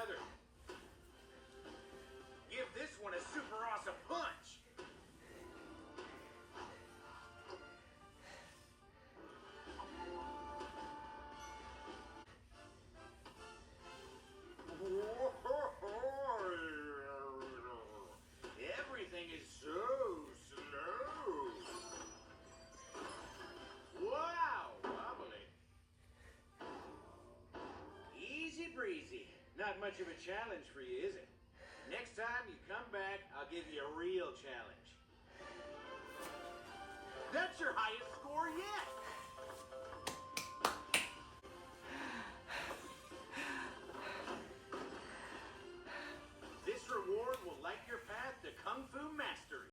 together. Give this one a super awesome punch. Everything is so slow. Wow, wobbly. Easy breezy. Not much of a challenge for you, is it? Next time you come back, I'll give you a real challenge. That's your highest score yet!